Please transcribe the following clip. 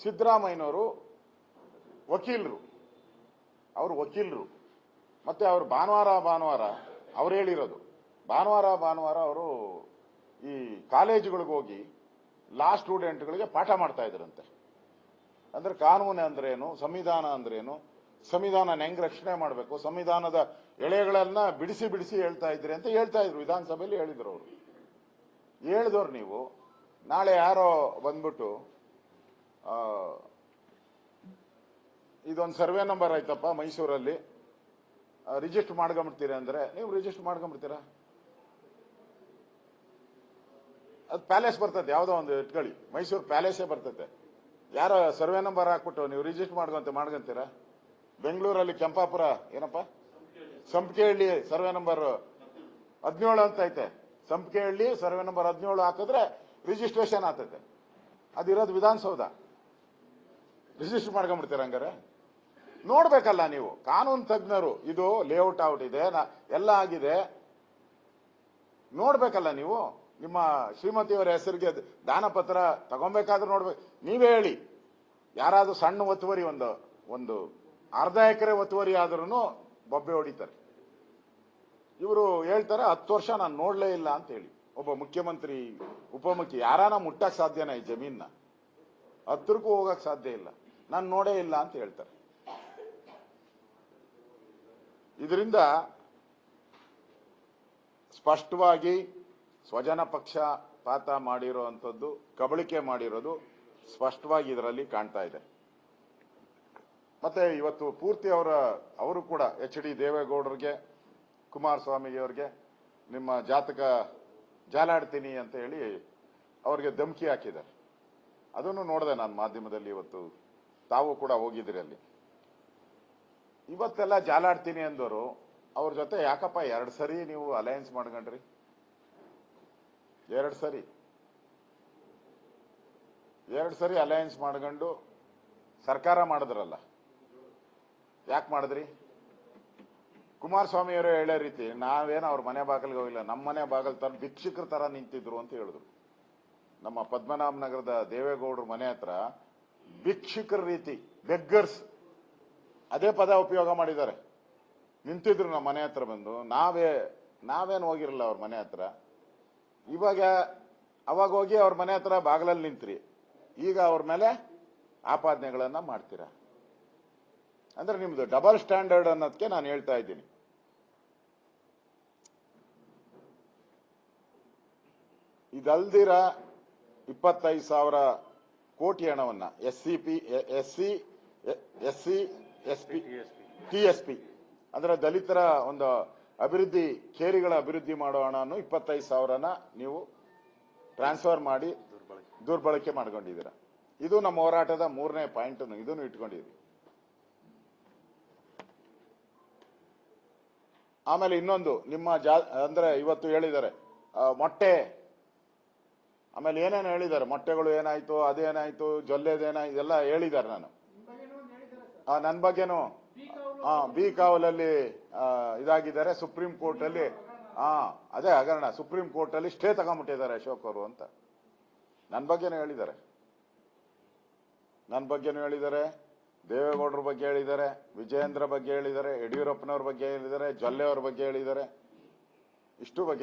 ಸಿದ್ದರಾಮಯ್ಯನವರು ವಕೀಲರು, ಅವರು ವಕೀಲರು. ಮತ್ತೆ ಅವರು ಭಾನುವಾರ ಅವ್ರು ಹೇಳಿರೋದು, ಭಾನುವಾರ ಅವರು ಈ ಕಾಲೇಜುಗಳಿಗೆ ಹೋಗಿ ಲಾ ಸ್ಟೂಡೆಂಟ್ಗಳಿಗೆ ಪಾಠ ಮಾಡ್ತಾ ಇದ್ರಂತೆ. ಅಂದ್ರೆ ಕಾನೂನು ಅಂದ್ರೇನು, ಸಂವಿಧಾನ ಅಂದ್ರೇನು, ಸಂವಿಧಾನ ಹೆಂಗ್ ರಕ್ಷಣೆ ಮಾಡಬೇಕು, ಸಂವಿಧಾನದ ಎಳೆಗಳನ್ನ ಬಿಡಿಸಿ ಹೇಳ್ತಾ ಇದ್ರಿ ಅಂತ ಹೇಳ್ತಾ ಇದ್ರು. ವಿಧಾನಸಭೆಯಲ್ಲಿ ಹೇಳಿದ್ರು ಅವರು. ಹೇಳಿದವ್ರು ನೀವು ನಾಳೆ ಯಾರೋ ಬಂದ್ಬಿಟ್ಟು ಇದೊಂದು ಸರ್ವೆ ನಂಬರ್ ಆಯ್ತಪ್ಪ ಮೈಸೂರಲ್ಲಿ, ರಿಜಿಸ್ಟರ್ ಮಾಡ್ಕೊಂಬಿಡ್ತೀರಾ ಅಂದ್ರೆ ನೀವು ರಿಜಿಸ್ಟರ್ ಮಾಡ್ಕೊಂಬಿಡ್ತೀರಾ? ಅದು ಪ್ಯಾಲೇಸ್ ಬರ್ತದೆ, ಯಾವುದೋ ಒಂದು ಇಟ್ಕೊಳ್ಳಿ, ಮೈಸೂರು ಪ್ಯಾಲೇಸೇ ಬರ್ತದೆ. ಯಾರೋ ಸರ್ವೆ ನಂಬರ್ ಹಾಕ್ಬಿಟ್ಟು ನೀವು ರಿಜಿಸ್ಟರ್ ಮಾಡ್ಕೊಂತೀರಾ? ಬೆಂಗಳೂರಲ್ಲಿ ಕೆಂಪಾಪುರ ಏನಪ್ಪ ಸಂಪಿಗೆಹಳ್ಳಿ ಸರ್ವೆ ನಂಬರ್ 17 ಅಂತ ಐತೆ. ಸಂಪಿಗೆಹಳ್ಳಿ ಸರ್ವೆ ನಂಬರ್ 17 ಹಾಕಿದ್ರೆ ರಿಜಿಸ್ಟ್ರೇಷನ್ ಆಗ್ತದೆ. ಅದಿರೋದು ವಿಧಾನಸೌಧ. ರಿಜಿಸ್ಟರ್ ಮಾಡ್ಕೊಂಡ್ಬಿಡ್ತೀರ ಹಂಗಾರೆ? ನೋಡ್ಬೇಕಲ್ಲ ನೀವು, ಕಾನೂನು ತಜ್ಞರು. ಇದು ಲೇಔಟ್ ಔಟ್ ಇದೆ, ಎಲ್ಲ ಆಗಿದೆ, ನೋಡ್ಬೇಕಲ್ಲ ನೀವು. ನಿಮ್ಮ ಶ್ರೀಮತಿಯವರ ಹೆಸರಿಗೆ ದಾನ ಪತ್ರ ತಗೊಬೇಕಾದ್ರೂ ನೋಡ್ಬೇಕು. ನೀವೇ ಹೇಳಿ, ಯಾರಾದ್ರೂ ಸಣ್ಣ ಒತ್ತುವರಿ ಒಂದು ಅರ್ಧ ಎಕರೆ ಒತ್ತುವರಿ ಆದ್ರೂ ಬೊಬ್ಬೆ ಹೊಡಿತಾರೆ. ಇವರು ಹೇಳ್ತಾರೆ 10 ವರ್ಷ ನಾನು ನೋಡ್ಲೇ ಇಲ್ಲ ಅಂತ ಹೇಳಿ. ಒಬ್ಬ ಮುಖ್ಯಮಂತ್ರಿ, ಉಪಮುಖ್ಯ ಯಾರಾನ ಮುಟ್ಟಕ್ ಸಾಧ್ಯನಾ ಈ ಜಮೀನ? ಹತ್ರಕ್ಕೂ ಹೋಗಕ್ ಸಾಧ್ಯ ಇಲ್ಲ, ನಾನು ನೋಡೇ ಇಲ್ಲ ಅಂತ ಹೇಳ್ತಾರೆ. ಇದರಿಂದ ಸ್ಪಷ್ಟವಾಗಿ ಸ್ವಜನ ಪಕ್ಷಪಾತ ಮಾಡಿರುವಂಥದ್ದು, ಕಬಳಿಕೆ ಮಾಡಿರೋದು ಸ್ಪಷ್ಟವಾಗಿ ಇದರಲ್ಲಿ ಕಾಣ್ತಾ ಇದೆ. ಮತ್ತೆ ಇವತ್ತು ಪೂರ್ತಿ ಅವರು ಕೂಡ HD ದೇವೇಗೌಡರಿಗೆ, ಕುಮಾರಸ್ವಾಮಿಯವರಿಗೆ ನಿಮ್ಮ ಜಾತಕ ಜಾಲಾಡ್ತೀನಿ ಅಂತ ಹೇಳಿ ಅವ್ರಿಗೆ ಧಮಕಿ ಹಾಕಿದ್ದಾರೆ. ಅದನ್ನು ನೋಡಿದೆ ನಾನು ಮಾಧ್ಯಮದಲ್ಲಿ. ಇವತ್ತು ತಾವು ಕೂಡ ಹೋಗಿದ್ರಿ ಅಲ್ಲಿ. ಇವತ್ತೆಲ್ಲ ಜಾಲಾಡ್ತೀನಿ ಅಂದವರು ಅವ್ರ ಜೊತೆ ಯಾಕಪ್ಪ 2 ಸರಿ ನೀವು ಅಲಯನ್ಸ್ ಮಾಡ್ಕೊಂಡ್ರಿ? 2 ಸರಿ ಅಲಯನ್ಸ್ ಮಾಡ್ಕೊಂಡು ಸರ್ಕಾರ ಮಾಡಿದ್ರಲ್ಲ, ಯಾಕೆ ಮಾಡಿದ್ರಿ? ಕುಮಾರಸ್ವಾಮಿ ಅವರು ಹೇಳೋ ರೀತಿ ನಾವೇನೋ ಅವ್ರ ಮನೆ ಬಾಗಿಲಿಗೆ ಹೋಗಿಲ್ಲ, ನಮ್ಮ ಮನೆ ಬಾಗಿಲು ತರ ಭಿಕ್ಷುಕರ ತರ ನಿಂತಿದ್ರು ಅಂತ ಹೇಳಿದ್ರು. ನಮ್ಮ ಪದ್ಮನಾಭ ನಗರದ ದೇವೇಗೌಡರ ಮನೆ ಹತ್ರ ಭಿಕ್ಷುಕರ ರೀತಿ, ಬೆಗ್ಗರ್ಸ್, ಅದೇ ಪದ ಉಪಯೋಗ ಮಾಡಿದ್ದಾರೆ. ನಿಂತಿದ್ರು ನಮ್ಮ ಮನೆ ಹತ್ರ ಬಂದು. ನಾವೇನು ಹೋಗಿರಲ್ಲ ಅವ್ರ ಮನೆ ಹತ್ರ. ಅವಾಗ ಹೋಗಿ ಅವ್ರ ಮನೆ ಹತ್ರ ಬಾಗಿಲಲ್ಲಿ ನಿಂತ್ರಿ, ಈಗ ಅವ್ರ ಮೇಲೆ ಆಪಾದನೆಗಳನ್ನ ಮಾಡ್ತೀರಾ. ಅಂದ್ರೆ ನಿಮ್ದು ಡಬಲ್ ಸ್ಟ್ಯಾಂಡರ್ಡ್ ಅನ್ನೋದಕ್ಕೆ ನಾನು ಹೇಳ್ತಾ ಇದ್ದೀನಿ. ಇದಲ್ದಿರ 25,000 ಕೋಟಿ ಹಣವನ್ನ TSP ಅಂದ್ರೆ ದಲಿತರ ಒಂದು ಅಭಿವೃದ್ಧಿ, ಕೇರಿಗಳ ಅಭಿವೃದ್ಧಿ ಮಾಡೋ ಹಣವನ್ನು 25,000ನ ನೀವು ಟ್ರಾನ್ಸ್ಫರ್ ಮಾಡಿ ದುರ್ಬಳಕೆ ಮಾಡ್ಕೊಂಡಿದ್ದೀರಾ. ಇದು ನಮ್ಮ ಹೋರಾಟದ 3ನೇ ಪಾಯಿಂಟ್. ಇದನ್ನು ಇಟ್ಕೊಂಡಿದ್ದೀವಿ. ಆಮೇಲೆ ಇನ್ನೊಂದು ನಿಮ್ಮ ಅಂದ್ರೆ ಇವತ್ತು ಹೇಳಿದ್ದಾರೆ ಮೊಟ್ಟೆ, ಆಮೇಲೆ ಏನೇನು ಹೇಳಿದ್ದಾರೆ, ಮೊಟ್ಟೆಗಳು ಏನಾಯ್ತು, ಅದೇನಾಯ್ತು, ಜೊಲ್ಲೆದೇನಾಯ್ತು ಎಲ್ಲ ಹೇಳಿದ್ದಾರೆ. ನನ್ನ ಬಗ್ಗೆನು ಬಿ ಕಾವಲಲ್ಲಿ ಇದಾಗಿದ್ದಾರೆ ಸುಪ್ರೀಂ ಕೋರ್ಟ್ ಅಲ್ಲಿ. ಅದೇ ಹಗರಣ, ಸುಪ್ರೀಂ ಕೋರ್ಟ್ ಅಲ್ಲಿ ಸ್ಟೇ ತಗೊಂಡ್ಬಿಟ್ಟಿದ್ದಾರೆ ಅಶೋಕ್ ಅವರು ಅಂತ ನನ್ನ ಬಗ್ಗೆನೂ ಹೇಳಿದ್ದಾರೆ. ದೇವೇಗೌಡರ ಬಗ್ಗೆ ಹೇಳಿದ್ದಾರೆ, ವಿಜಯೇಂದ್ರ ಬಗ್ಗೆ ಹೇಳಿದ್ದಾರೆ, ಯಡಿಯೂರಪ್ಪನವ್ರ ಬಗ್ಗೆ ಹೇಳಿದ್ದಾರೆ, ಜೊಲ್ಲೆ ಅವ್ರ ಬಗ್ಗೆ ಹೇಳಿದ್ದಾರೆ. ಇಷ್ಟು ಬಗ್ಗೆ